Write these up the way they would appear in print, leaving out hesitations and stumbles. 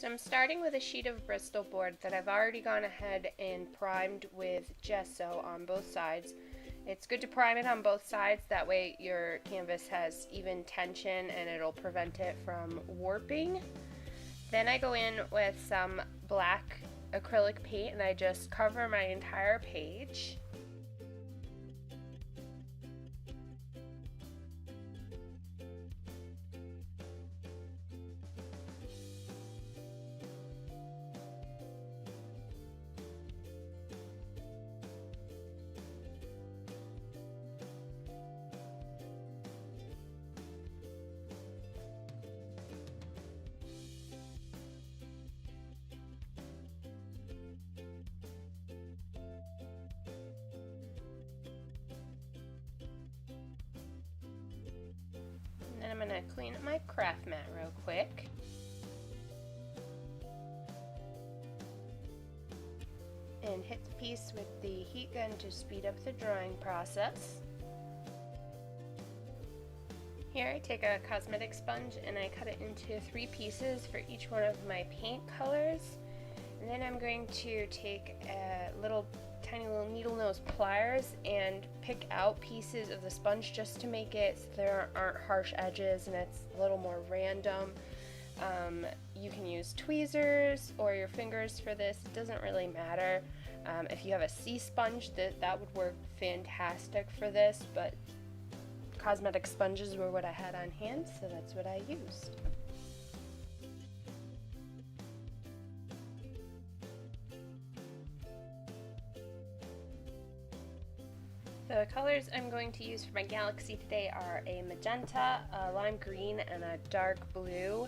So I'm starting with a sheet of Bristol board that I've already gone ahead and primed with gesso on both sides. It's good to prime it on both sides, that way your canvas has even tension and it'll prevent it from warping. Then I go in with some black acrylic paint and I just cover my entire page. And then I'm going to clean up my craft mat real quick. And hit the piece with the heat gun to speed up the drying process. Here I take a cosmetic sponge and I cut it into 3 pieces for each one of my paint colors. And then I'm going to take a tiny little needle nose pliers and pick out pieces of the sponge just to make it so there aren't harsh edges and it's a little more random. You can use tweezers or your fingers for this, it doesn't really matter. If you have a sea sponge, that would work fantastic for this, but cosmetic sponges were what I had on hand, so that's what I used. The colors I'm going to use for my galaxy today are a magenta, a lime green, and a dark blue.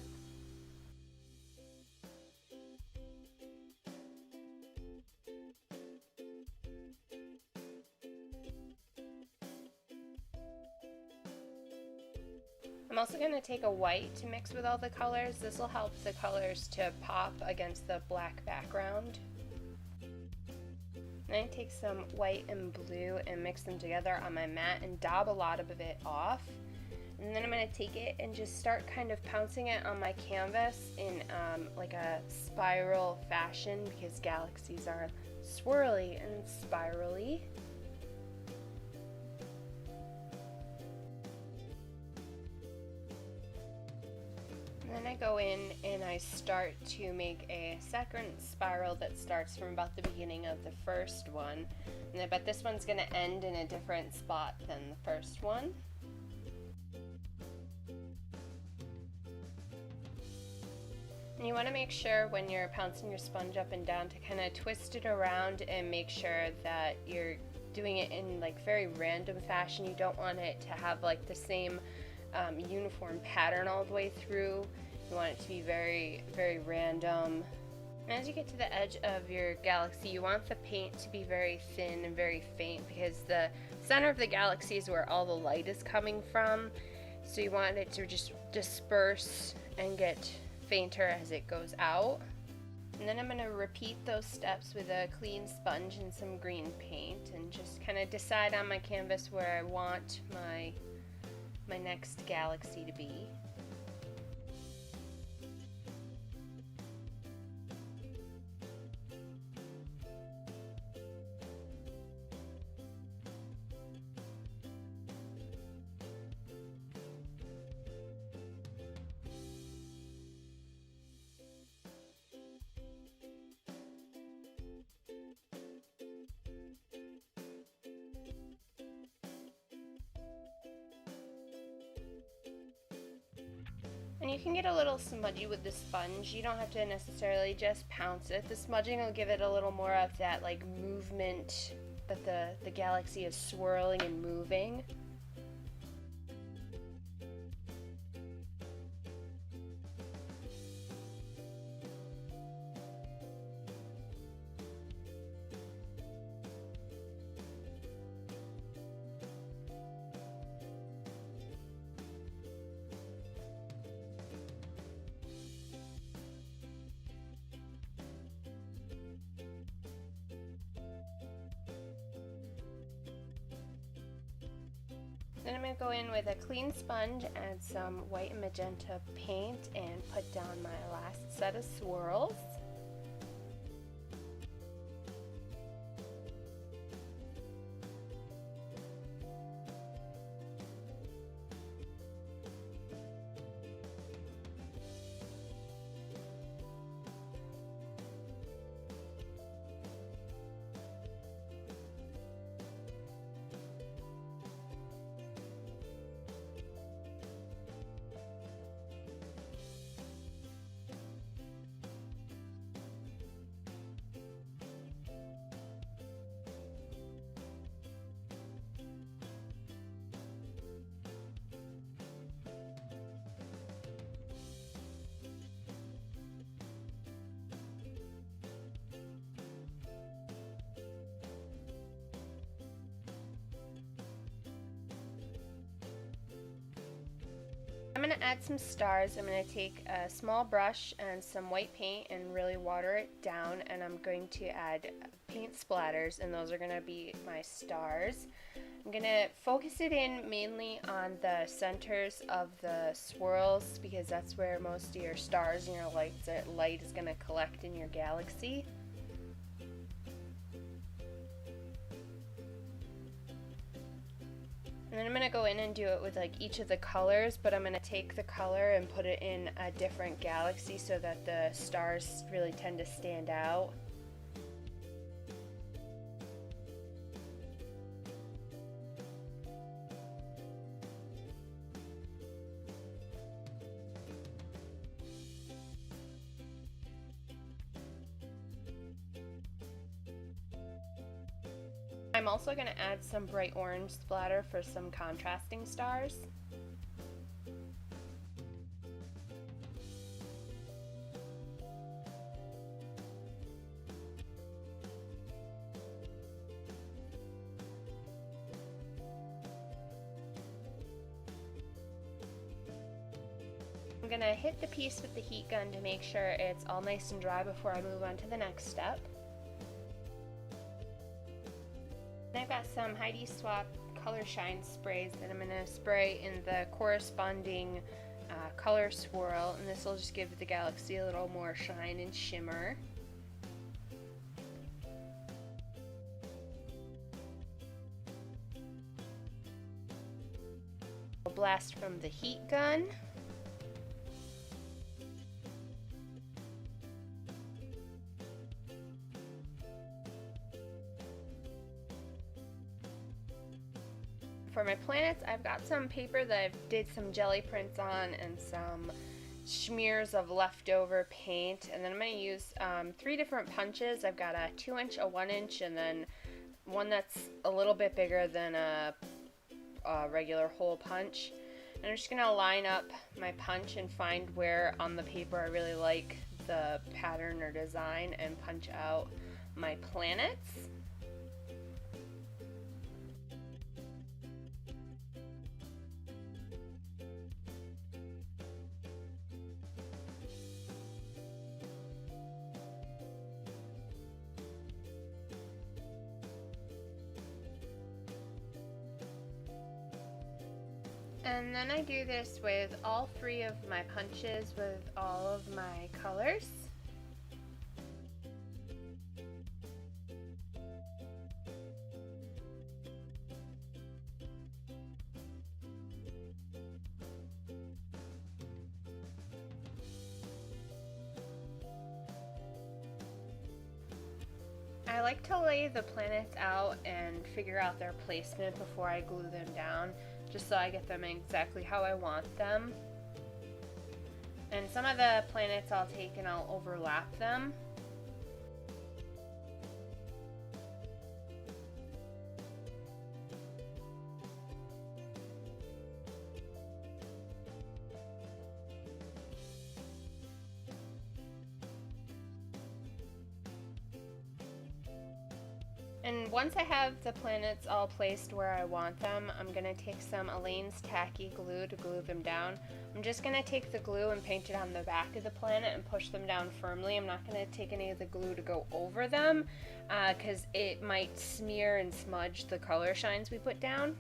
I'm also going to take a white to mix with all the colors. This will help the colors to pop against the black background. Then I take some white and blue and mix them together on my mat and dab a lot of it off. And then I'm going to take it and just start kind of pouncing it on my canvas in like a spiral fashion, because galaxies are swirly and spirally. Then I go in and I start to make a second spiral that starts from about the beginning of the first one. But this one's going to end in a different spot than the first one. And you want to make sure when you're pouncing your sponge up and down to kind of twist it around and make sure that you're doing it in like very random fashion. You don't want it to have like the same uniform pattern all the way through. You want it to be very, very random. And as you get to the edge of your galaxy, you want the paint to be very thin and very faint, because the center of the galaxy is where all the light is coming from. So you want it to just disperse and get fainter as it goes out. And then I'm going to repeat those steps with a clean sponge and some green paint and just kind of decide on my canvas where I want my next galaxy to be. And you can get a little smudgy with the sponge. You don't have to necessarily just pounce it. The smudging will give it a little more of that like movement that the galaxy is swirling and moving. Then I'm going to go in with a clean sponge, add some white and magenta paint, and put down my last set of swirls. I'm going to add some stars. I'm going to take a small brush and some white paint and really water it down, and I'm going to add paint splatters, and those are going to be my stars. I'm going to focus it in mainly on the centers of the swirls because that's where most of your stars and your light is going to collect in your galaxy. And then I'm going to go in and do it with like each of the colors, but I'm going to take the color and put it in a different galaxy so that the stars really tend to stand out. I'm also going to add some bright orange splatter for some contrasting stars. I'm going to hit the piece with the heat gun to make sure it's all nice and dry before I move on to the next step. I've got some Heidi Swapp color shine sprays that I'm going to spray in the corresponding color swirl, and this will just give the galaxy a little more shine and shimmer. I'll blast from the heat gun. For my planets, I've got some paper that I did some jelly prints on and some smears of leftover paint, and then I'm going to use 3 different punches. I've got a 2-inch, a 1-inch, and then one that's a little bit bigger than a regular hole punch. And I'm just going to line up my punch and find where on the paper I really like the pattern or design and punch out my planets. And then I do this with all 3 of my punches with all of my colors. I like to lay the planets out and figure out their placement before I glue them down, just so I get them exactly how I want them. And some of the planets I'll take and I'll overlap them. And once I have the planets all placed where I want them, I'm going to take some Aleens tacky glue to glue them down. I'm just going to take the glue and paint it on the back of the planet and push them down firmly. I'm not going to take any of the glue to go over them because it might smear and smudge the color shines we put down.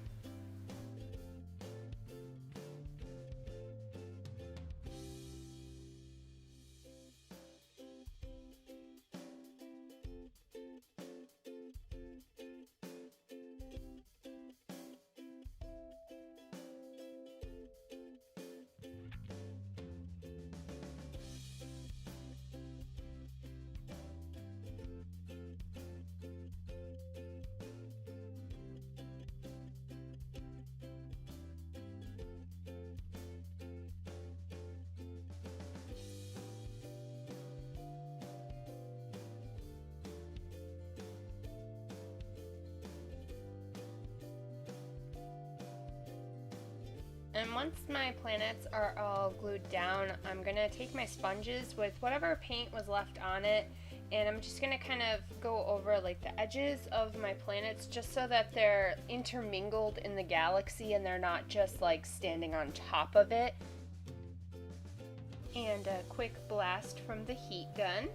And once my planets are all glued down, I'm gonna take my sponges with whatever paint was left on it, and I'm just gonna kind of go over like the edges of my planets just so that they're intermingled in the galaxy and they're not just like standing on top of it. And a quick blast from the heat gun.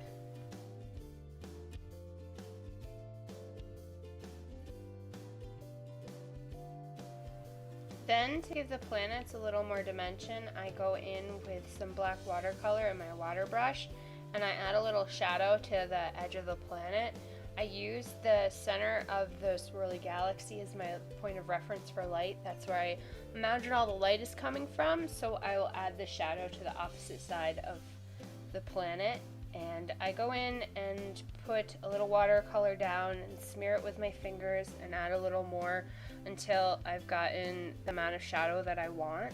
Then, to give the planets a little more dimension, I go in with some black watercolor in my water brush, and I add a little shadow to the edge of the planet. I use the center of the swirly galaxy as my point of reference for light. That's where I imagine all the light is coming from, so I will add the shadow to the opposite side of the planet. And I go in and put a little watercolor down and smear it with my fingers and add a little more until I've gotten the amount of shadow that I want.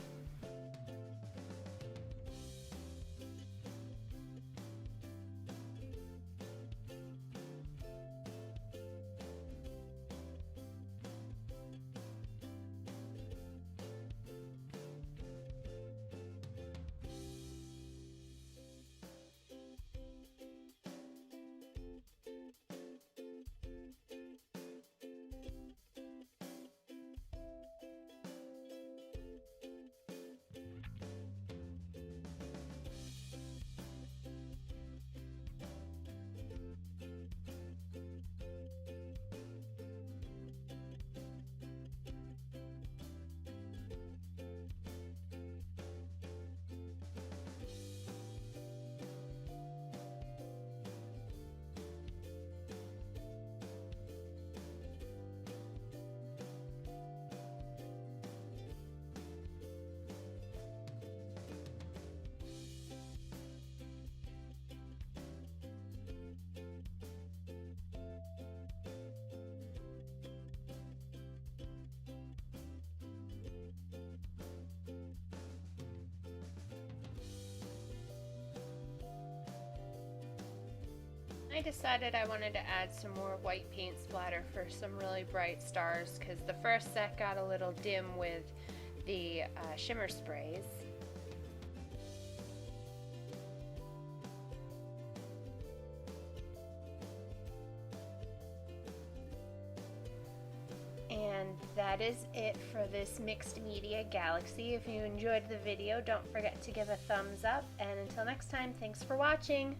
I decided I wanted to add some more white paint splatter for some really bright stars because the first set got a little dim with the shimmer sprays. And that is it for this mixed media galaxy. If you enjoyed the video, don't forget to give a thumbs up, and until next time, thanks for watching!